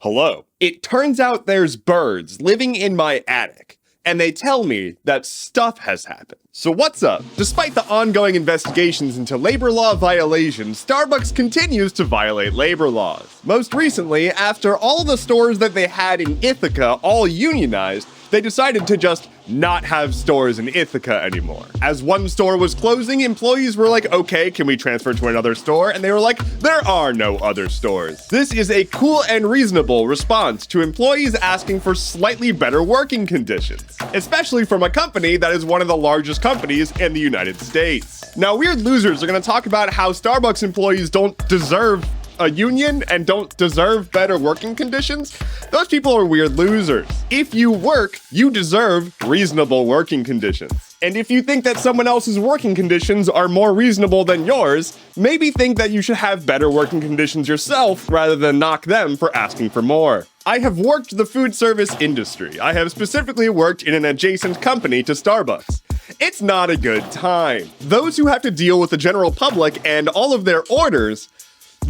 Hello. It turns out there's birds living in my attic, and they tell me that stuff has happened. So what's up? Despite the ongoing investigations into labor law violations, Starbucks continues to violate labor laws. Most recently, after all the stores that they had in Ithaca all unionized, they decided to just not have stores in Ithaca anymore. As one store was closing, employees were like, okay, can we transfer to another store? And they were like, there are no other stores. This is a cool and reasonable response to employees asking for slightly better working conditions, especially from a company that is one of the largest companies in the United States. Now, weird losers are gonna talk about how Starbucks employees don't deserve a union and don't deserve better working conditions. Those people are weird losers. If you work, you deserve reasonable working conditions. And if you think that someone else's working conditions are more reasonable than yours, maybe think that you should have better working conditions yourself rather than knock them for asking for more. I have worked the food service industry. I have specifically worked in an adjacent company to Starbucks. It's not a good time. Those who have to deal with the general public and all of their orders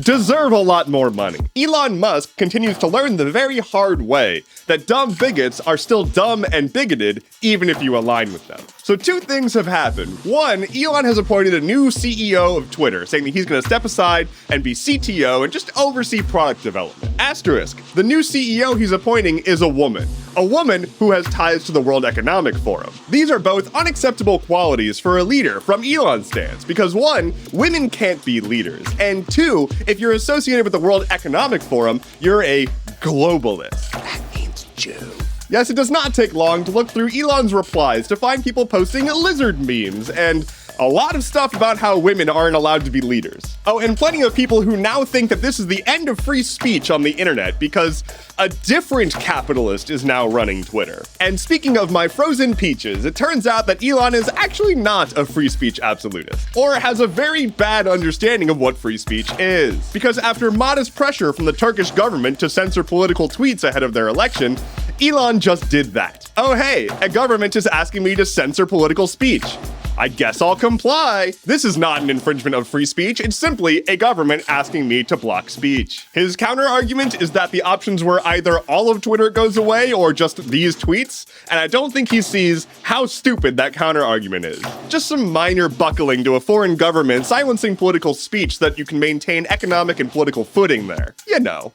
deserve a lot more money. Elon Musk continues to learn the very hard way that dumb bigots are still dumb and bigoted even if you align with them. So two things have happened. One, Elon has appointed a new CEO of Twitter, saying that he's going to step aside and be CTO and just oversee product development. Asterisk, the new CEO he's appointing is a woman who has ties to the World Economic Forum. These are both unacceptable qualities for a leader from Elon's stance, because one, women can't be leaders, and two, if you're associated with the World Economic Forum, you're a globalist. That means Jew. Yes, it does not take long to look through Elon's replies to find people posting lizard memes and a lot of stuff about how women aren't allowed to be leaders. Oh, and plenty of people who now think that this is the end of free speech on the internet because a different capitalist is now running Twitter. And speaking of my frozen peaches, it turns out that Elon is actually not a free speech absolutist, or has a very bad understanding of what free speech is. Because after modest pressure from the Turkish government to censor political tweets ahead of their election, Elon just did that. Oh hey, a government is asking me to censor political speech. I guess I'll comply. This is not an infringement of free speech, it's simply a government asking me to block speech. His counter-argument is that the options were either all of Twitter goes away or just these tweets, and I don't think he sees how stupid that counter-argument is. Just some minor buckling to a foreign government silencing political speech so that you can maintain economic and political footing there. You know.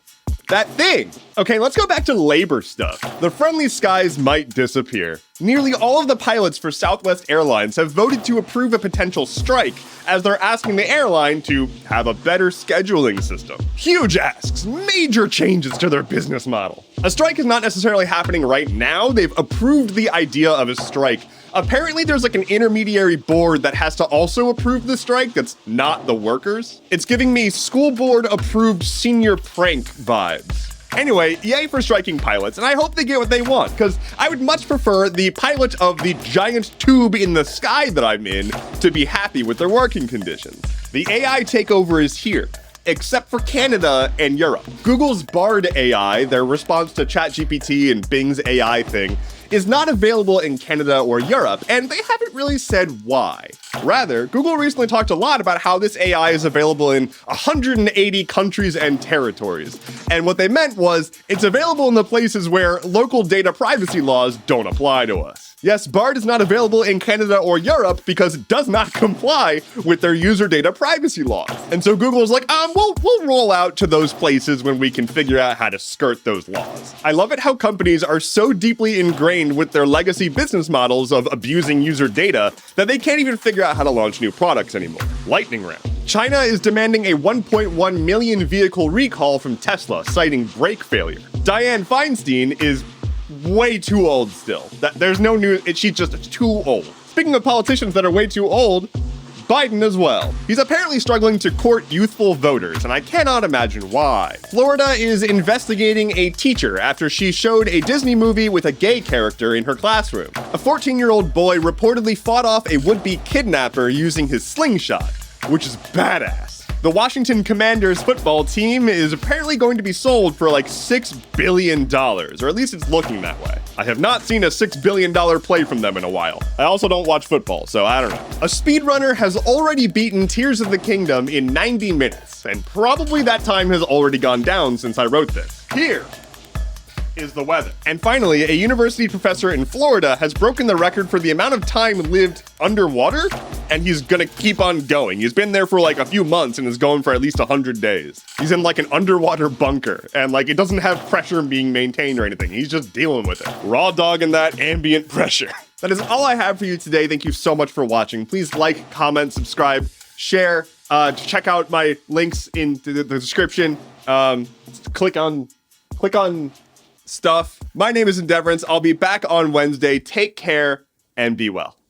That thing. Okay, let's go back to labor stuff. The friendly skies might disappear. Nearly all of the pilots for Southwest Airlines have voted to approve a potential strike, as they're asking the airline to have a better scheduling system. Huge asks, major changes to their business model. A strike is not necessarily happening right now. They've approved the idea of a strike. Apparently there's like an intermediary board that has to also approve the strike that's not the workers. It's giving me school board approved senior prank vibes. Anyway, yay for striking pilots, and I hope they get what they want, because I would much prefer the pilot of the giant tube in the sky that I'm in to be happy with their working conditions. The AI takeover is here, except for Canada and Europe. Google's Bard AI, their response to ChatGPT and Bing's AI thing, is not available in Canada or Europe, and they haven't really said why. Rather, Google recently talked a lot about how this AI is available in 180 countries and territories. And what they meant was, it's available in the places where local data privacy laws don't apply to us. Yes, Bard is not available in Canada or Europe because it does not comply with their user data privacy laws. And so Google's like, we'll roll out to those places when we can figure out how to skirt those laws. I love it how companies are so deeply ingrained with their legacy business models of abusing user data that they can't even figure out how to launch new products anymore. Lightning round. China is demanding a 1.1 million vehicle recall from Tesla, citing brake failure. Dianne Feinstein is way too old still. There's no news, she's just too old. Speaking of politicians that are way too old, Biden as well. He's apparently struggling to court youthful voters, and I cannot imagine why. Florida is investigating a teacher after she showed a Disney movie with a gay character in her classroom. A 14-year-old boy reportedly fought off a would-be kidnapper using his slingshot, which is badass. The Washington Commanders football team is apparently going to be sold for like $6 billion, or at least it's looking that way. I have not seen a $6 billion play from them in a while. I also don't watch football, so I don't know. A speedrunner has already beaten Tears of the Kingdom in 90 minutes, and probably that time has already gone down since I wrote this. Here is the weather. And finally, a university professor in Florida has broken the record for the amount of time lived underwater, and he's gonna keep on going. He's been there for like a few months and is going for at least 100 days. He's in like an underwater bunker, and like it doesn't have pressure being maintained or anything. He's just dealing with it. Raw dogging that ambient pressure. That is all I have for you today. Thank you so much for watching. Please like, comment, subscribe, share. Check out my links in the description. Click on stuff. My name is Endeavorance. I'll be back on Wednesday. Take care and be well.